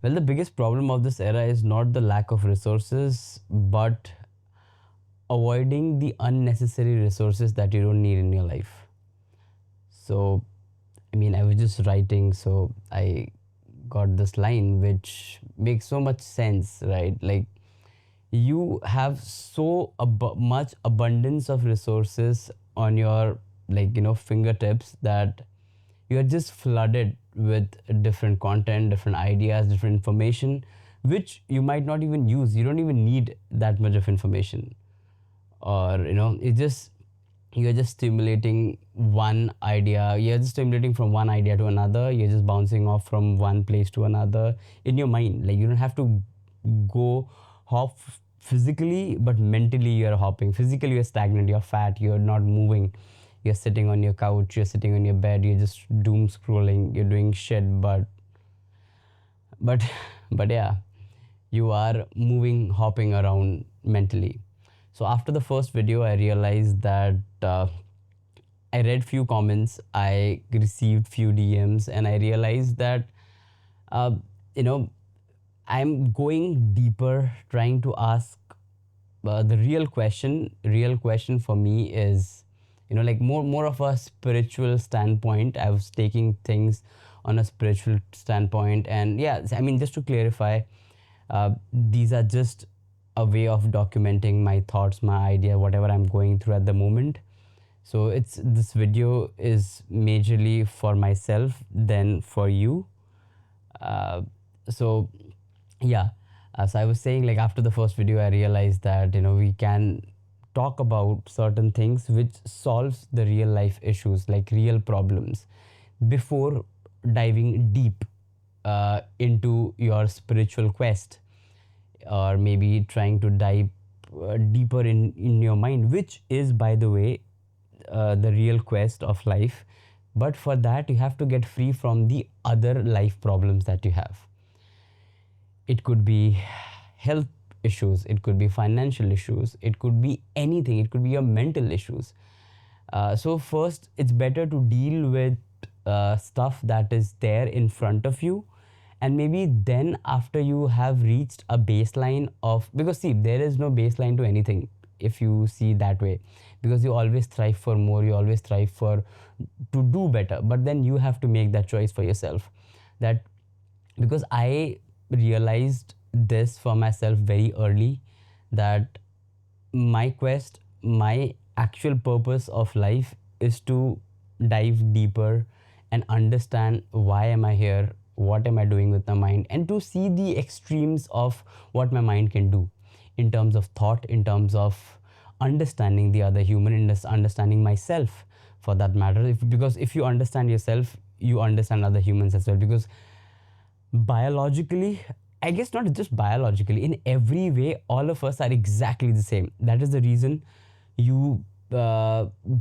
Well, the biggest problem of this era is not the lack of resources, but avoiding the unnecessary resources that you don't need in your life. So, I mean, I was just writing, so I got this line which makes so much sense, right? Like, you have so much abundance of resources on your, like, fingertips, that you're just flooded with different content, different ideas, different information, which you might not even use. You don't even need that much of information. Or it just, you're just stimulating one idea, you're just stimulating from one idea to another, you're just bouncing off from one place to another in your mind. Like, you don't have to go hop physically, but mentally you're hopping. Physically you're stagnant, you're fat, you're not moving, you're sitting on your couch, you're sitting on your bed, you're just doom scrolling, you're doing shit. But but yeah, you are moving, hopping around mentally. So after the first video, I realized that I read few comments, I received few DMs, and I realized that uh, you know I'm going deeper, trying to ask the real question. Real question for me is, like, more of a spiritual standpoint. I was taking things on a spiritual standpoint, and yeah, I mean, just to clarify, these are just a way of documenting my thoughts, my idea, whatever I'm going through at the moment. So it's, this video is majorly for myself than for you. uh, so yeah, as I was saying, like, after the first video I realized that we can talk about certain things which solves the real life issues, like real problems, before diving deep into your spiritual quest, or maybe trying to dive deeper in your mind, which is, by the way, the real quest of life. But for that, you have to get free from the other life problems that you have. It could be health issues, it could be financial issues, it could be anything, it could be your mental issues. So first, it's better to deal with stuff that is there in front of you, and maybe then, after you have reached a baseline of, because see, there is no baseline to anything, if you see that way, because you always strive for more, you always strive for to do better, but then you have to make that choice for yourself. That, because I realized this for myself very early, that my quest, my actual purpose of life is to dive deeper and understand why am I here, what am I doing with my mind, and to see the extremes of what my mind can do in terms of thought, in terms of understanding the other human, in this understanding myself, for that matter. Because if you understand yourself, you understand other humans as well. Because biologically, I guess not just biologically, in every way, all of us are exactly the same. That is the reason you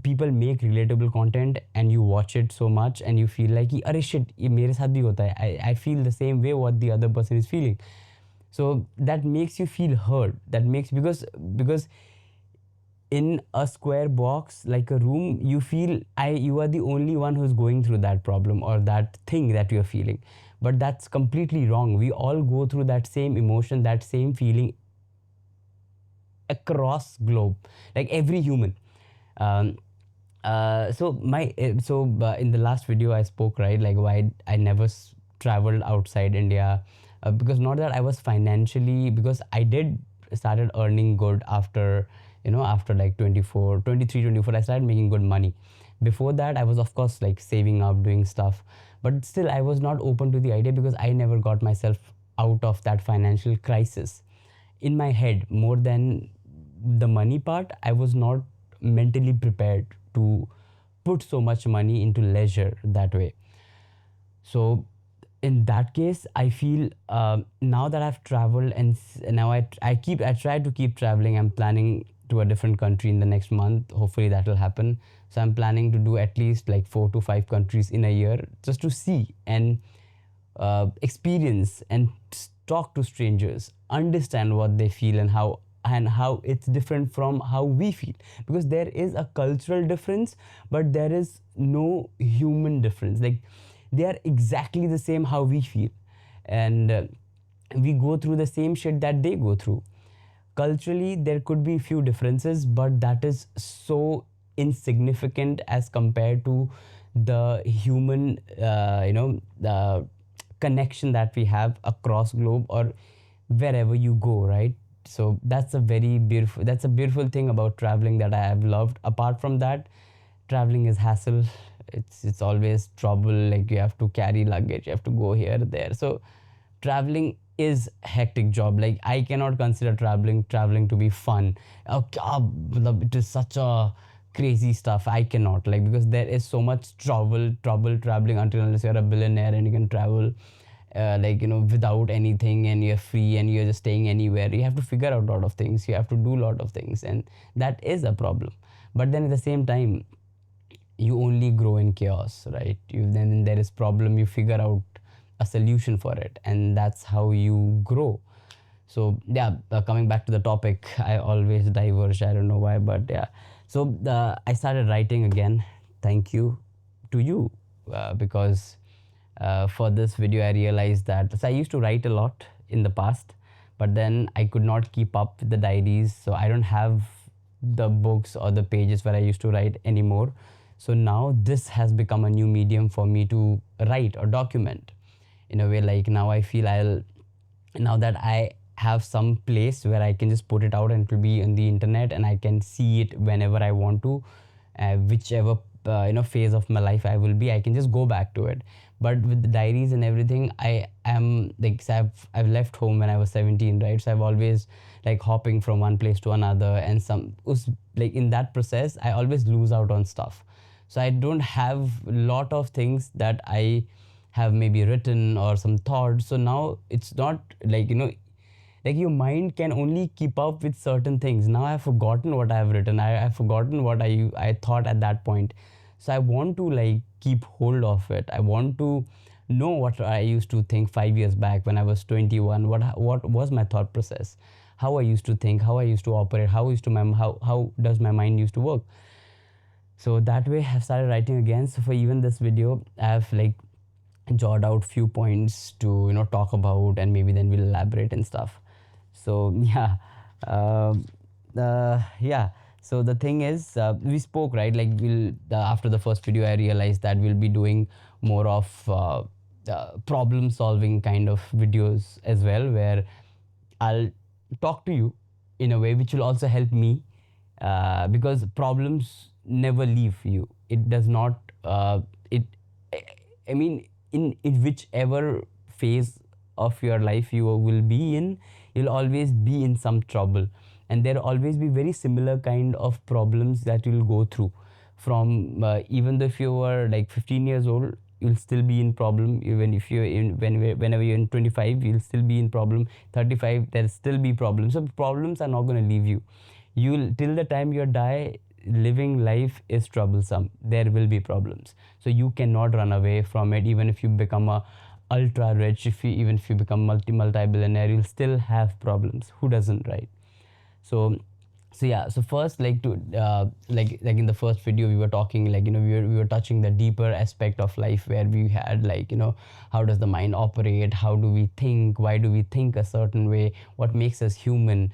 people make relatable content, and you watch it so much, and you feel like, अरे shit, ये मेरे साथ भी होता है. I feel the same way what the other person is feeling. So that makes you feel heard. That makes, because in a square box, like a room, you feel, you are the only one who's going through that problem or that thing that you're feeling. But that's completely wrong. We all go through that same emotion, that same feeling, across globe, like every human. Um, uh, so my uh, so uh, in the last video I spoke, right, like, why I never traveled outside India. Because not that I was financially, because I did started earning good after, after like 24, 23, 24, I started making good money. Before that, I was, of course, like, saving up, doing stuff, but still I was not open to the idea, because I never got myself out of that financial crisis in my head. More than the money part, I was not mentally prepared to put so much money into leisure that way. So in that case, I feel, now that I've traveled, and now I try to keep traveling. I'm planning to a different country in the next month. Hopefully that will happen. So I'm planning to do at least like 4 to 5 countries in a year, just to see and experience and talk to strangers, understand what they feel, and how it's different from how we feel. Because there is a cultural difference, but there is no human difference. Like, they are exactly the same how we feel. And we go through the same shit that they go through. Culturally, there could be few differences, but that is so insignificant as compared to the human, the connection that we have across globe or wherever you go, right? So that's a beautiful thing about traveling that I have loved. Apart from that, traveling is hassle. It's always trouble, like you have to carry luggage, you have to go here there. So traveling is hectic job. Like I cannot consider traveling to be fun. It is such a crazy stuff. I cannot, like, because there is so much trouble traveling, until unless you're a billionaire and you can travel without anything, and you're free and you're just staying anywhere. You have to figure out a lot of things, you have to do a lot of things, and that is a problem. But then at the same time, you only grow in chaos, right? Then there is problem, you figure out a solution for it, and that's how you grow. So yeah, coming back to the topic, I always diverge, I don't know why, but yeah. So I started writing again. Thank you to you, because for this video I realized that, so I used to write a lot in the past, but then I could not keep up with the diaries, so I don't have the books or the pages where I used to write anymore. So now this has become a new medium for me to write or document. In a way, like, now that I have some place where I can just put it out and it will be on the internet and I can see it whenever I want to, whichever phase of my life I will be, I can just go back to it. But with the diaries and everything, I am like, so I've left home when I was 17, right? So I've always like hopping from one place to another, and some was like, in that process I always lose out on stuff. So I don't have a lot of things that I have maybe written or some thoughts. So now it's not like, like your mind can only keep up with certain things. Now I've forgotten what I've written, I've forgotten what I thought at that point. So I want to like keep hold of it. I want to know what I used to think 5 years back when I was 21. What was my thought process, how I used to think, how I used to operate, how does my mind used to work. So that way I've started writing again. So for even this video, I've like jot out few points to talk about, and maybe then we'll elaborate and stuff. So yeah, um, yeah. So the thing is, we spoke, right? Like, after the first video I realized that we'll be doing more of problem solving kind of videos as well, where I'll talk to you in a way which will also help me, because problems never leave you. It does not. It. I mean, in whichever phase of your life you will be in, you'll always be in some trouble, and there will always be very similar kind of problems that you'll go through. From even though if you were like 15 years old, you'll still be in problem. Even if you're whenever you're in 25, you'll still be in problem. 35, there'll still be problems. So problems are not going to leave you. You'll, till the time you die, living life is troublesome. There will be problems, so you cannot run away from it. Even if you become a ultra rich, even if you become multi billionaire, you'll still have problems. Who doesn't, right? So yeah, so first, like, to like in the first video we were talking, like, we were touching the deeper aspect of life, where we had, like, how does the mind operate, how do we think, why do we think a certain way, what makes us human,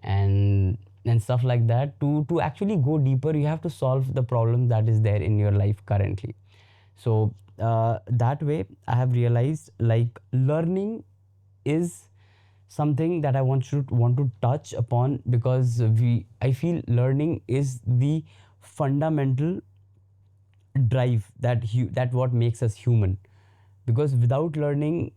and stuff like that. To actually go deeper, you have to solve the problem that is there in your life currently. So that way I have realized, like, learning is something that I want to touch upon, because I feel learning is the fundamental drive that what makes us human. Because without learning,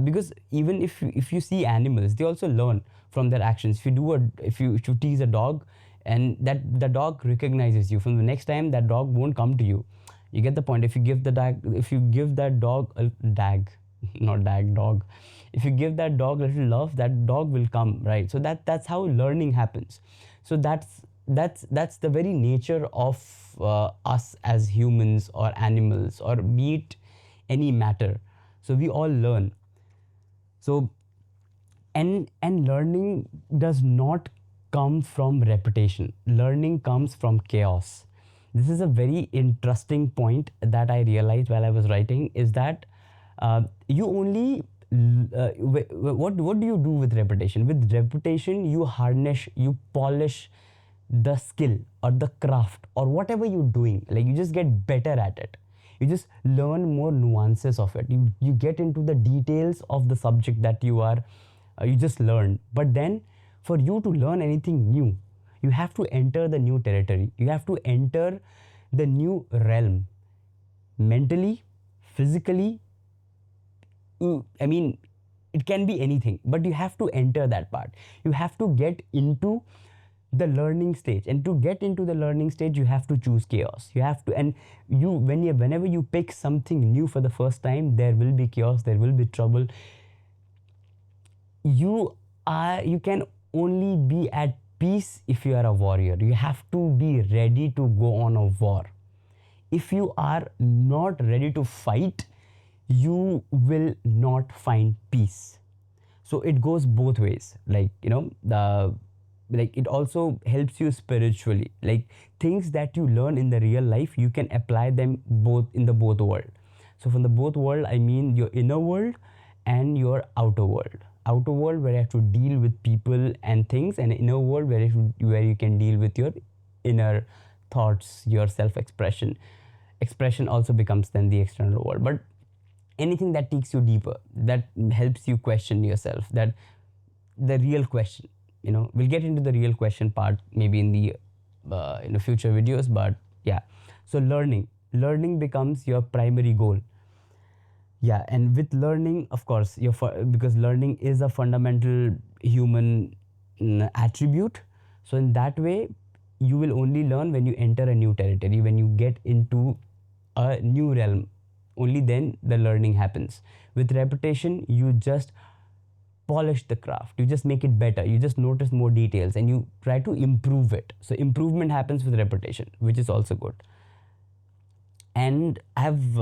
because even if you see animals, they also learn from their actions. If you tease a dog, and that the dog recognizes you, from the next time that dog won't come to you. You get the point. If you give that dog a dag not dag dog, if you give that dog a little love, that dog will come, right? So that's how learning happens. So that's the very nature of us as humans or animals, or be it any matter. So we all learn. So, and learning does not come from repetition. Learning comes from chaos. This is a very interesting point that I realized while I was writing, is that you only what do you do with repetition? With repetition, you harness, you polish the skill or the craft or whatever you're doing. Like, you just get better at it. You just learn more nuances of it. You get into the details of the subject that you just learned. But then, for you to learn anything new, you have to enter the new territory. You have to enter the new realm, mentally, physically. I mean, it can be anything, but you have to enter that part. You have to get into the learning stage, and to get into the learning stage, you have to choose chaos. You have to, and whenever you pick something new for the first time, there will be chaos, there will be trouble. You can only be at peace if you are a warrior. You have to be ready to go on a war. If you are not ready to fight, you will not find peace. So it goes both ways. Like, it also helps you spiritually. Like, things that you learn in the real life, you can apply them both in the both world. So from the both world, I mean your inner world and your outer world. Outer world, where you have to deal with people and things, and inner world, where you can deal with your inner thoughts, your self expression. Expression also becomes then the external world. But anything that takes you deeper, that helps you question yourself, that the real question, we'll get into the real question part maybe in the future videos. But yeah, so learning becomes your primary goal. Yeah, and with learning, of course, because learning is a fundamental human attribute. So in that way, you will only learn when you enter a new territory, when you get into a new realm. Only then the learning happens. With repetition, you just polish the craft, you just make it better, you just notice more details, and you try to improve it. So improvement happens with repetition, which is also good. And I've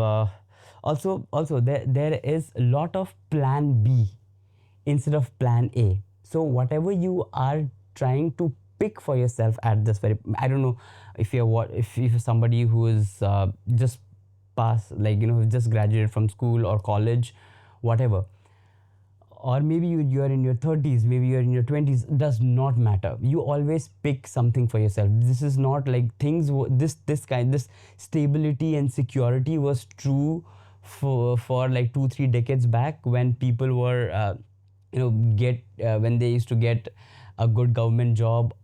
also there is a lot of plan B instead of plan A. So whatever you are trying to pick for yourself at this very, I don't know if you're somebody who is just passed, just graduated from school or college, whatever, or maybe you're in your 30s, maybe you're in your 20s, does not matter. You always pick something for yourself. This is not like this stability and security was true for like 2-3 decades back, when people were when they used to get a good government job,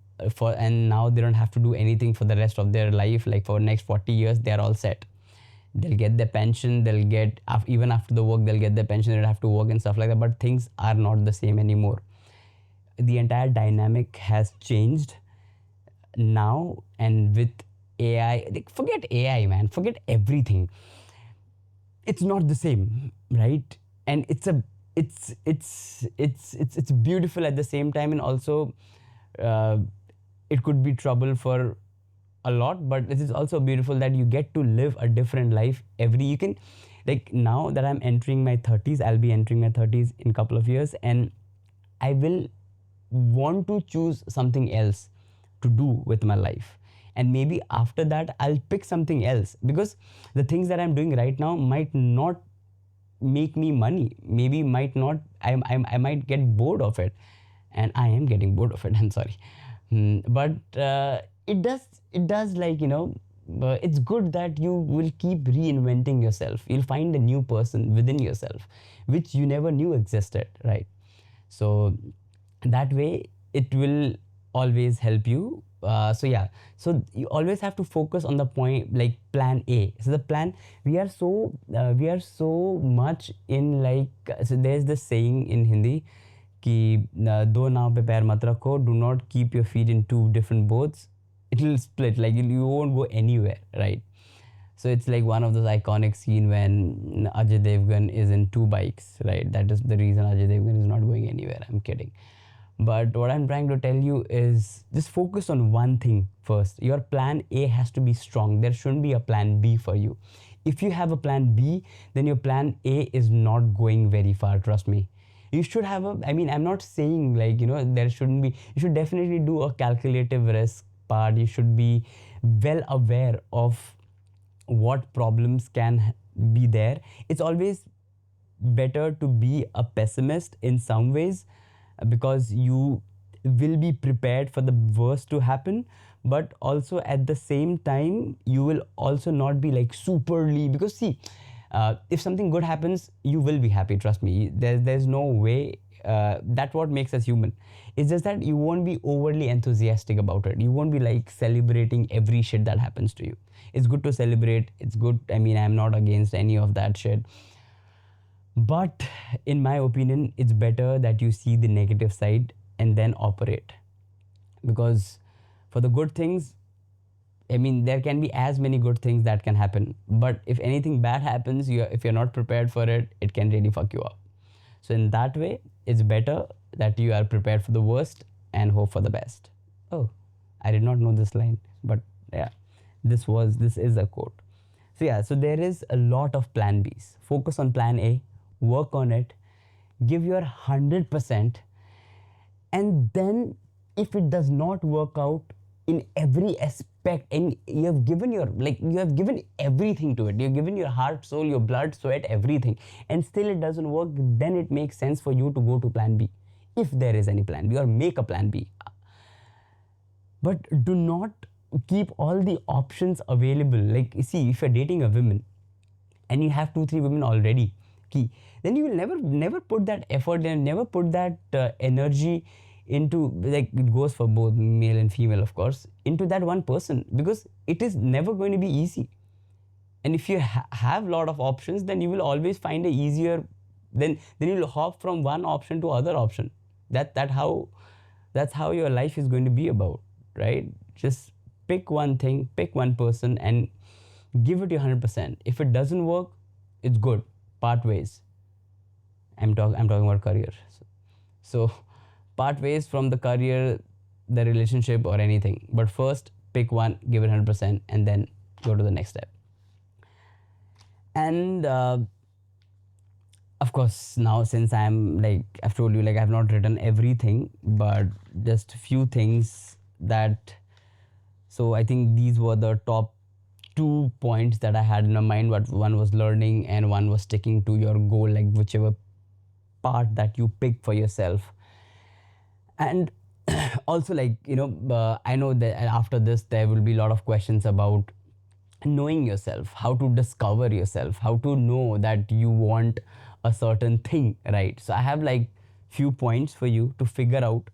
and now they don't have to do anything for the rest of their life. Like, for next 40 years, they're all set. They'll get their pension, they'll get, even after the work, they'll get their pension, they don't have to work and stuff like that. But things are not the same anymore. The entire dynamic has changed now. And with AI, forget AI, man, forget everything. It's not the same, right? And it's beautiful at the same time. And also, uh, it could be trouble for a lot, but it is also beautiful that you get to live a different life you can, like, now that I'm entering my 30s, I'll be entering my 30s in a couple of years, and I will want to choose something else to do with my life. And maybe after that, I'll pick something else, because the things that I'm doing right now might not make me money, maybe might not, I might get bored of it, and I am getting bored of it. I'm sorry. But it does, like, it's good that you will keep reinventing yourself. You'll find a new person within yourself which you never knew existed, right? So that way it will always help you. So yeah, so you always have to focus on the point, like plan A. So the plan, we are so much in, like, so there's this saying in Hindi कि दो नाव पे पैर मत रखो, do not keep your feet in two different boats, it will split, like you won't go anywhere, right? So it's like one of those iconic scene when Ajay Devgan is in two bikes, right? That is the reason Ajay Devgan is not going anywhere. I'm kidding. But what I'm trying to tell you is just focus on one thing first. Your plan A has to be strong. There shouldn't be a plan B for you. If you have a plan B, then your plan A is not going very far, trust me. You should have I'm not saying, like, there shouldn't be, you should definitely do a calculative risk part. You should be well aware of what problems can be there. It's always better to be a pessimist in some ways, because you will be prepared for the worst to happen, but also at the same time you will also not be like superly, because see, if something good happens you will be happy, trust me. There's no way, that's what makes us human. It's just that you won't be overly enthusiastic about it. You won't be like celebrating every shit that happens to you. It's good to celebrate, it's good, I mean, I'm not against any of that shit, but in my opinion it's better that you see the negative side and then operate. Because for the good things, I mean, there can be as many good things that can happen, but if anything bad happens, if you're not prepared for it, it can really fuck you up. So in that way, it's better that you are prepared for the worst and hope for the best. Oh, I did not know this line, but yeah, this is a quote. So yeah, so there is a lot of plan Bs. Focus on plan A, work on it, give your 100%, and then if it does not work out in every aspect, and you have given your, like, you have given everything to it, you've given your heart, soul, your blood, sweat, everything, and still it doesn't work, then it makes sense for you to go to plan B, if there is any plan B, or make a plan B. But do not keep all the options available. Like, see, if you're dating a woman and you have 2 3 women already, key, then you will never put that effort and never put that energy into, like, it goes for both male and female of course, into that one person, because it is never going to be easy. And if you have a lot of options, then you will always find a easier, then you'll hop from one option to other option. That's how your life is going to be about, right? Just pick one thing, pick one person, and give it your 100%. If it doesn't work, it's good, part ways. I'm talking about career. So part ways from the career, the relationship, or anything. But first, pick one, give it 100%, and then go to the next step. And of course, now since I'm, like, I've told you, like, I've not written everything, but just a few things that. So I think these were the top 2 points that I had in my mind. What one was learning, and one was sticking to your goal, like whichever part that you pick for yourself. And also, like, I know that after this there will be a lot of questions about knowing yourself, how to discover yourself, how to know that you want a certain thing, right? So I have like few points for you to figure out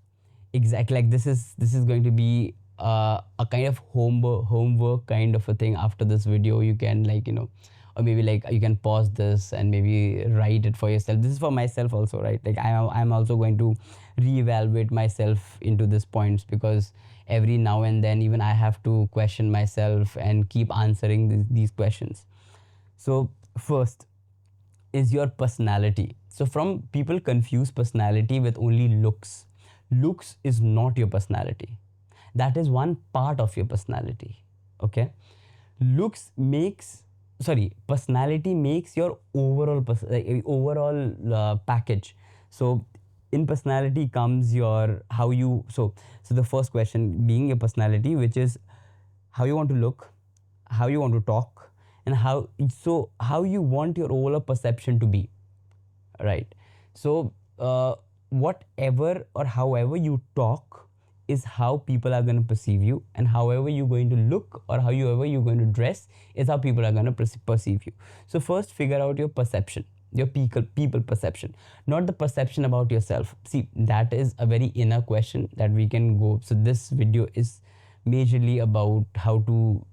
exactly, like, this is going to be a kind of homework kind of a thing. After this video you can, like, or maybe like you can pause this and maybe write it for yourself. This is for myself also, right? Like, I'm also going to reevaluate myself into these points, because every now and then even I have to question myself and keep answering these questions. So first is your personality. So from people confuse personality with only looks. Looks is not your personality. That is one part of your personality. Okay? Looks makes, sorry, personality makes your overall package. So in personality comes your how you, so the first question being your personality, which is how you want to look, how you want to talk, and how you want your overall perception to be, right? So whatever or however you talk is how people are going to perceive you, and however you're going to look or however you're going to dress is how people are going to perceive you. So first figure out your perception, your people perception, not the perception about yourself. See, that is a very inner question that we can go. So this video is majorly about how to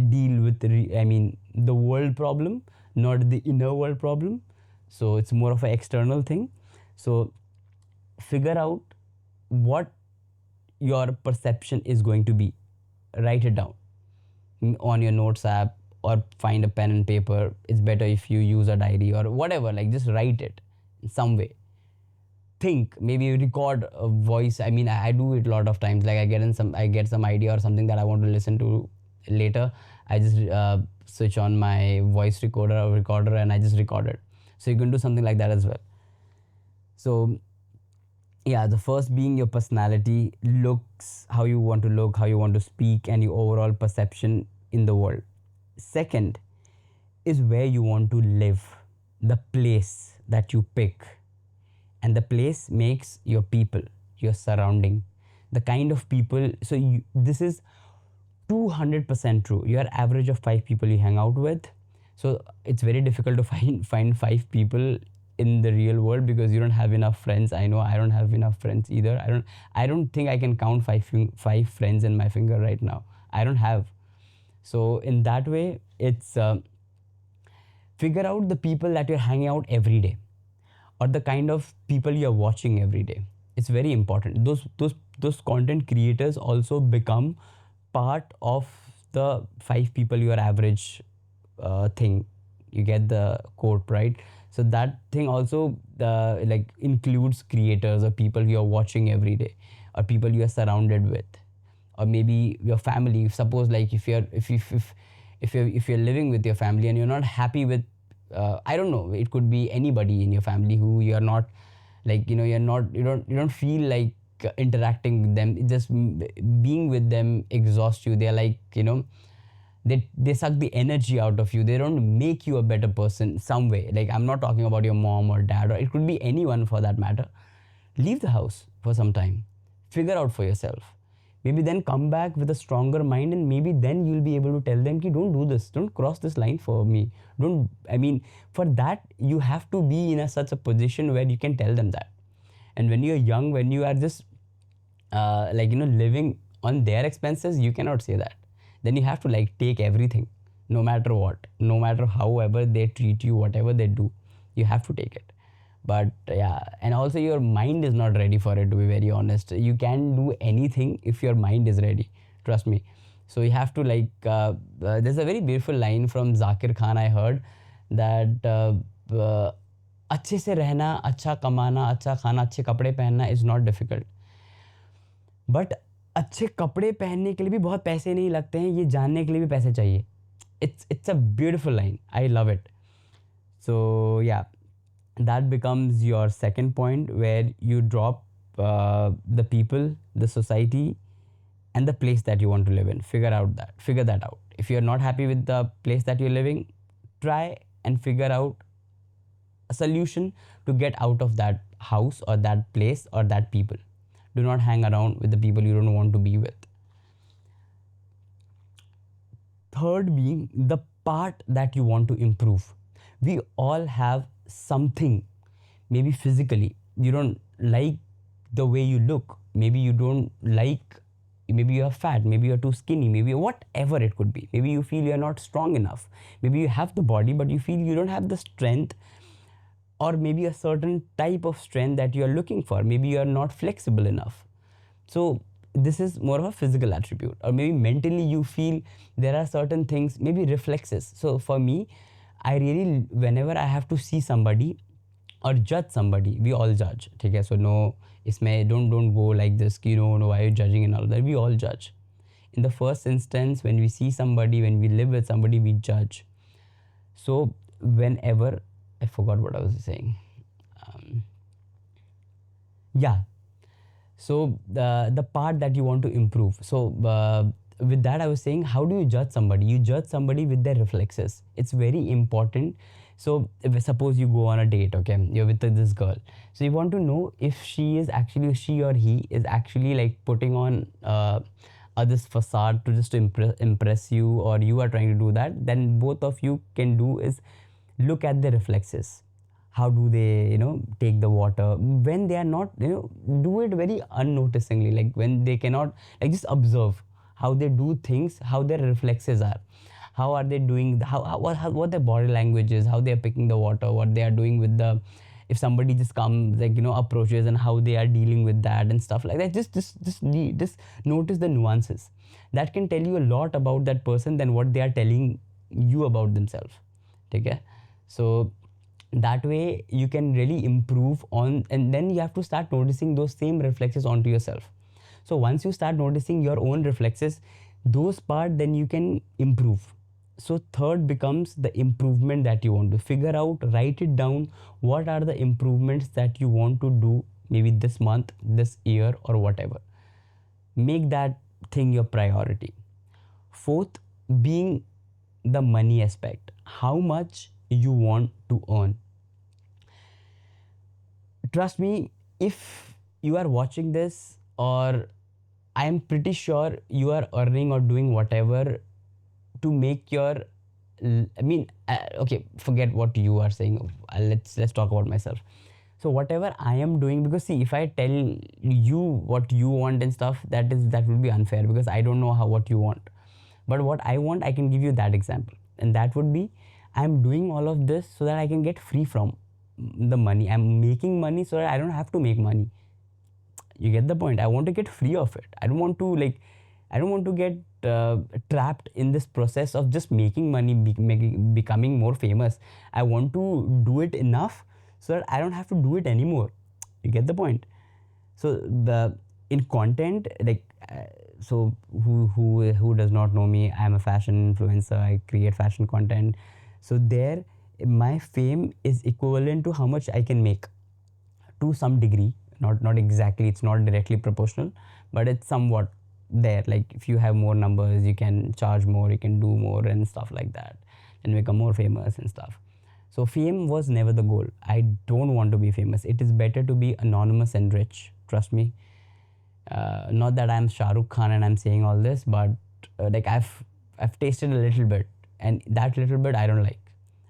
deal with the world problem, not the inner world problem. So it's more of an external thing. So figure out what your perception is going to be. Write it down on your notes app, or find a pen and paper. It's better if you use a diary or whatever, like, just write it in some way. Think, maybe record a voice. I do it a lot of times. Like, I get some idea or something that I want to listen to later. I just switch on my voice recorder and I just record it. So you can do something like that as well. So yeah, the first being your personality, looks, how you want to look, how you want to speak, and your overall perception in the world. Second is where you want to live. the place that you pick, and the place makes your people, your surrounding, the kind of people. So this is 200% true. You are average of 5 people you hang out with. So it's very difficult to find 5 people in the real world because you don't have enough friends. I know I don't have enough friends either. I don't think I can count five friends in my finger right now. I don't have. So in that way, it's figure out the people that you're hanging out every day, or the kind of people you're watching every day. It's very important. Those content creators also become part of the 5 people your average thing. You get the quote, right? So that thing also like includes creators or people you are watching every day, or people you are surrounded with, or maybe your family. Suppose like if you're living with your family and you're not happy with, I don't know, it could be anybody in your family who you're not, like, you don't feel like interacting with them. It just being with them exhausts you. They're like, they suck the energy out of you. They don't make you a better person some way. Like, I'm not talking about your mom or dad, or it could be anyone for that matter. Leave the house for some time, figure out for yourself. Maybe then come back with a stronger mind, and maybe then you'll be able to tell them, ki, don't do this, don't cross this line for me. Don't, I mean, for that, you have to be in such a position where you can tell them that. And when you're young, when you are just living on their expenses, you cannot say that. Then you have to like take everything, no matter what, no matter however they treat you, whatever they do, you have to take it. But yeah, and also your mind is not ready for it, to be very honest. You can do anything if your mind is ready, trust me. So you have to like there's a very beautiful line from Zakir Khan I heard, that अच्छे से रहना, अच्छा कमाना, अच्छा खाना, अच्छे कपड़े पहनना is not difficult, बट अच्छे कपड़े पहनने के लिए भी बहुत पैसे नहीं लगते हैं, ये जानने के लिए भी पैसे चाहिए. It's a beautiful line. I love it. So yeah, that becomes your second point, where you drop the people, the society, and the place that you want to live in. Figure that out. If you're not happy with the place that you're living, try and figure out a solution to get out of that house or that place or that people. Do not hang around with the people you don't want to be with. Third being the part that you want to improve. We all have something. Maybe physically you don't like the way you look, maybe you don't like, maybe you're fat, maybe you're too skinny, maybe whatever it could be. Maybe you feel you're not strong enough. Maybe you have the body but you feel you don't have the strength, or maybe a certain type of strength that you're looking for. Maybe you're not flexible enough. So this is more of a physical attribute. Or maybe mentally you feel there are certain things, maybe reflexes. So for me, I really, whenever I have to see somebody or judge somebody, we all judge. Okay? So no, don't go like this, no, why are you judging and all that. We all judge. In the first instance, when we see somebody, when we live with somebody, we judge. So whenever, I forgot what I was saying. Yeah. So the part that you want to improve. So with that, I was saying, how do you judge somebody? You judge somebody with their reflexes. It's very important. So suppose you go on a date, okay, you're with this girl. So you want to know if she or he is actually like putting on this facade to just to impress you, or you are trying to do that. Then both of you can do is look at the reflexes. How do they take the water when they are not, do it very unnoticingly, like when they cannot, like just observe how they do things, how their reflexes are, how are they doing, what their body language is, how they are picking the water, what they are doing with the, if somebody just comes, like, approaches, and how they are dealing with that and stuff like that. Just notice the nuances. That can tell you a lot about that person than what they are telling you about themselves. Okay? So that way you can really improve on, and then you have to start noticing those same reflexes onto yourself. So once you start noticing your own reflexes, those part, then you can improve. So third becomes the improvement that you want to figure out. Write it down. What are the improvements that you want to do, maybe this month, this year, or whatever. Make that thing your priority. Fourth being the money aspect. How much you want to earn. trust me, if you are watching this, or I am pretty sure you are earning or doing whatever to make your I mean, okay, forget what you are saying. Let's talk about myself. So whatever I am doing, because see, if I tell you what you want and stuff, that would be unfair, because I don't know how what you want. But what I want, I can give you that example, and that would be, I'm doing all of this so that I can get free from the money. I'm making money so that I don't have to make money. You get the point? I want to get free of it. I don't want to I don't want to get trapped in this process of just making money, becoming more famous. I want to do it enough so that I don't have to do it anymore. You get the point? So the in content, so who does not know me, I'm a fashion influencer. I create fashion content. So there, my fame is equivalent to how much I can make, to some degree. Not exactly, it's not directly proportional, but it's somewhat there. Like, if you have more numbers, you can charge more, you can do more and stuff like that, and become more famous and stuff. So fame was never the goal. I don't want to be famous. It is better to be anonymous and rich, trust me. Not that I'm Shah Rukh Khan and I'm saying all this, but I've tasted a little bit, and that little bit I don't like.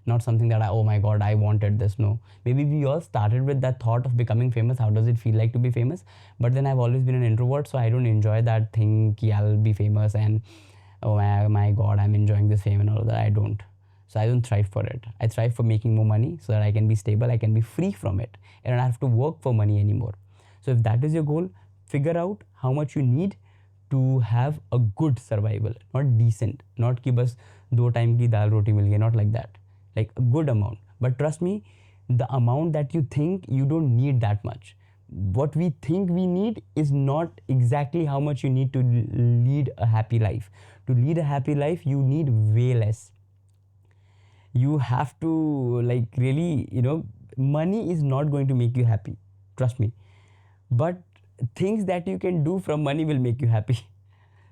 Not something that oh my god, I wanted this. No, maybe we all started with that thought of becoming famous. How does it feel like to be famous? But then I've always been an introvert, so I don't enjoy that thing. Ki I'll be famous and oh my god, I'm enjoying this fame and all of that. I don't. So I don't thrive for it. I thrive for making more money so that I can be stable, I can be free from it, and I don't have to work for money anymore. So if that is your goal, figure out how much you need to have a good survival, not decent, not ki bas do time ki dal roti mil gayi, not like that. Like a good amount. But trust me, the amount that you think, you don't need that much. What we think we need is not exactly how much you need to lead a happy life. To lead a happy life, you need way less. You have to, like, really, money is not going to make you happy. Trust me. But things that you can do from money will make you happy.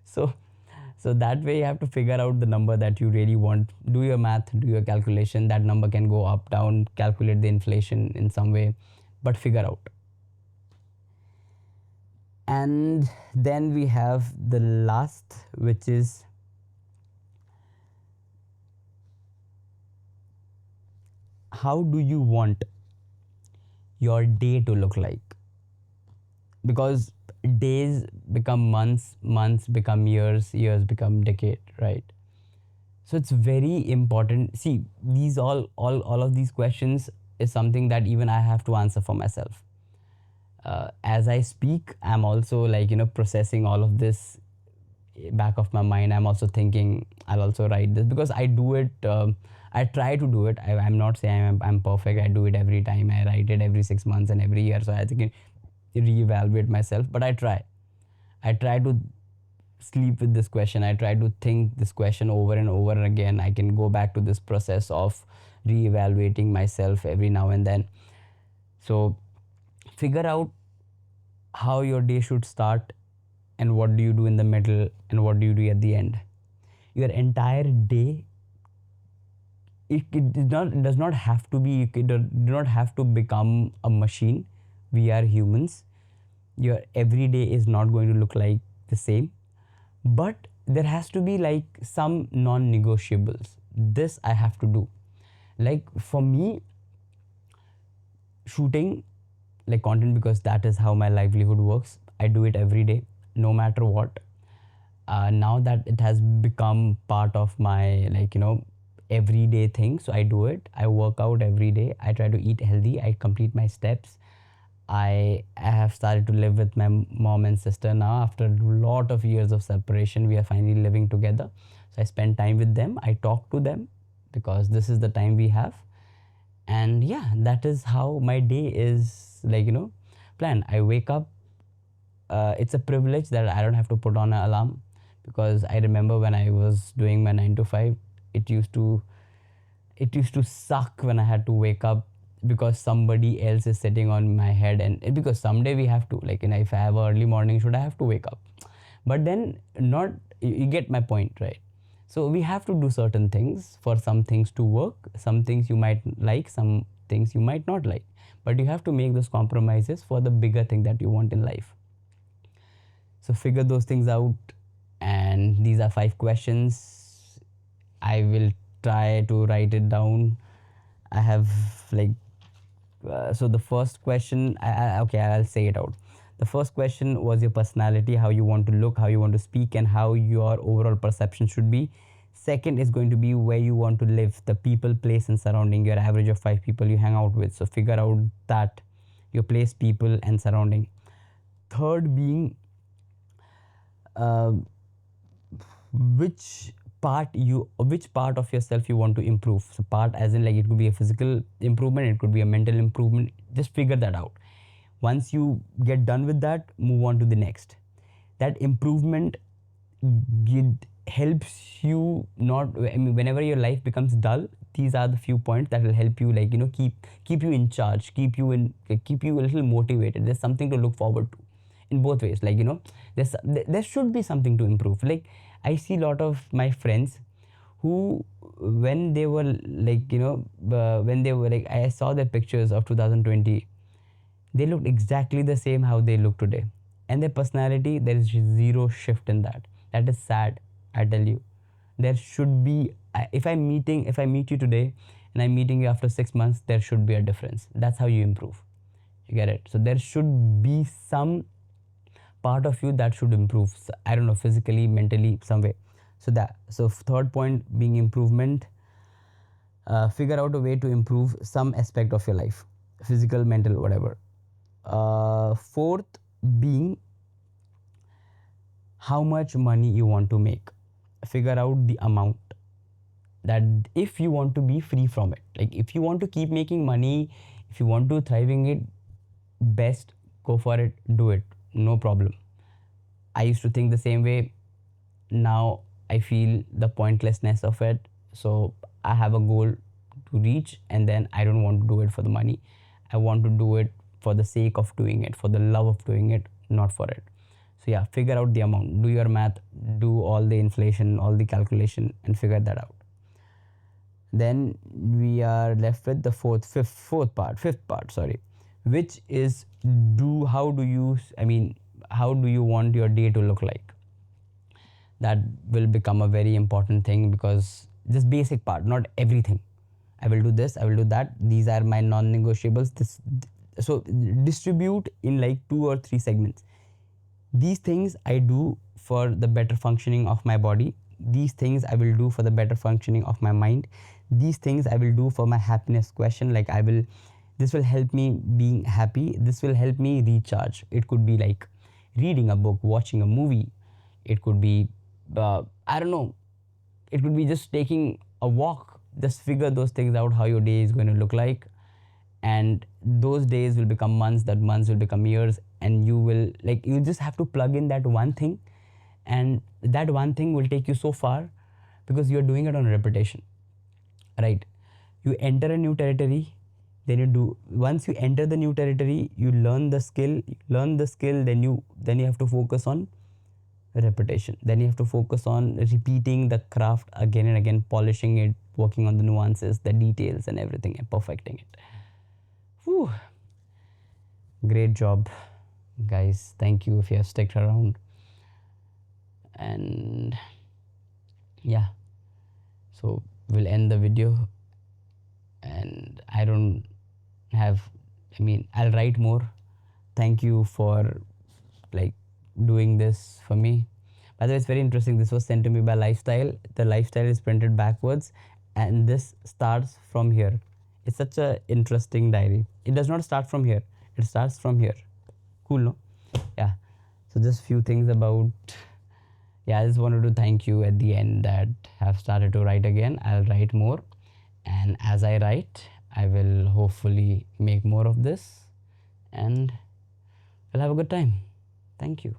So that way you have to figure out the number that you really want. Do your math, do your calculation. That number can go up, down, calculate the inflation in some way, but figure out. And then we have the last, which is how do you want your day to look like? Because days become months, months become years, years become decade, right? So it's very important. See, these all of these questions is something that even I have to answer for myself. As I speak, I'm also processing all of this back of my mind. I'm also thinking I'll also write this, because I do it. I try to do it. I'm not saying I'm perfect. I do it every time. I write it every 6 months and every year. So I think reevaluate myself, but I try to sleep with this question. I try to think this question over and over again. I can go back to this process of reevaluating myself every now and then. So figure out how your day should start, and what do you do in the middle, and what do you do at the end. Your entire day, it does not have to be, it do not have to become a machine. We are humans. Your every day is not going to look like the same, but there has to be like some non-negotiables. This I have to do. Like for me, shooting like content, because that is how my livelihood works. I do it every day, no matter what. Now that it has become part of my everyday thing, so I do it. I work out every day. I try to eat healthy. I complete my steps. I have started to live with my mom and sister now. After a lot of years of separation, we are finally living together. So I spend time with them. I talk to them, because this is the time we have. And yeah, that is how my day is planned. I wake up. It's a privilege that I don't have to put on an alarm, because I remember when I was doing my 9 to 5, it used to suck when I had to wake up, because somebody else is sitting on my head. And because someday we have to, if I have an early morning should, I have to wake up. But then not, you get my point, right? So we have to do certain things for some things to work. Some things you might like, some things you might not like, but you have to make those compromises for the bigger thing that you want in life. So figure those things out, and these are 5 questions. I will try to write it down. I have like so the first question, okay, I'll say it out. The first question was your personality, how you want to look, how you want to speak, and how your overall perception should be. Second is going to be where you want to live, the people, place, and surrounding, your average of 5 people you hang out with. So figure out that, your place, people, and surrounding. Third being uh, which part of yourself you want to improve. So part as in like it could be a physical improvement, it could be a mental improvement. Just figure that out. Once you get done with that, move on to the next. That improvement helps you not, I mean, whenever your life becomes dull, these are the few points that will help you, like, you know, keep you in charge, keep you a little motivated. There's something to look forward to in both ways. Like, you know, there should be something to improve. Like, I see a lot of my friends who, when they were like, you know, when they were like, I saw their pictures of 2020, they looked exactly the same how they look today. And their personality, there is zero shift in that. That is sad, I tell you. There should be, if I meet you today and I'm meeting you after 6 months, there should be a difference. That's how you improve. You get it? So there should be some part of you that should improve. So, I don't know, physically, mentally, some way. So third point being improvement. Figure out a way to improve some aspect of your life, physical, mental, whatever. Fourth being how much money you want to make. Figure out the amount, that if you want to be free from it, like if you want to keep making money, if you want to thriving it, best go for it, do it, no problem. I used to think the same way. Now I feel the pointlessness of it. So I have a goal to reach, and then I don't want to do it for the money. I want to do it for the sake of doing it, for the love of doing it, not for it. So yeah, figure out the amount, do your math, do all the inflation, all the calculation, and figure that out. Then we are left with the fifth part, sorry, which is how do you want your day to look like? That will become a very important thing, because this basic part, not everything. I will do this, I will do that. These are my non-negotiables. So distribute in like 2 or 3 segments. These things I do for the better functioning of my body. These things I will do for the better functioning of my mind. These things I will do for my happiness question. Like this will help me being happy. This will help me recharge. It could be like reading a book, watching a movie. It could be, I don't know, it could be just taking a walk. Just figure those things out, how your day is going to look like. And those days will become months, that months will become years, and you just have to plug in that one thing, and that one thing will take you so far, because you're doing it on repetition, right? You enter a new territory, then once you enter the new territory, you learn the skill, then you have to focus on repetition. Then you have to focus on repeating the craft again and again, polishing it, working on the nuances, the details, and everything, and perfecting it. Whew. Great job, guys. Thank you if you have stuck around. And yeah, so we'll end the video. And I'll write more. Thank you for like doing this for me. By the way, it's very interesting. This was sent to me by Lifestyle. The Lifestyle is printed backwards, and this starts from here. It's such a interesting diary. It does not start from here. It starts from here. Cool, no? Yeah. So just few things about. Yeah, I just wanted to thank you at the end that have started to write again. I'll write more, and as I write, I will hopefully make more of this, and we'll have a good time. Thank you.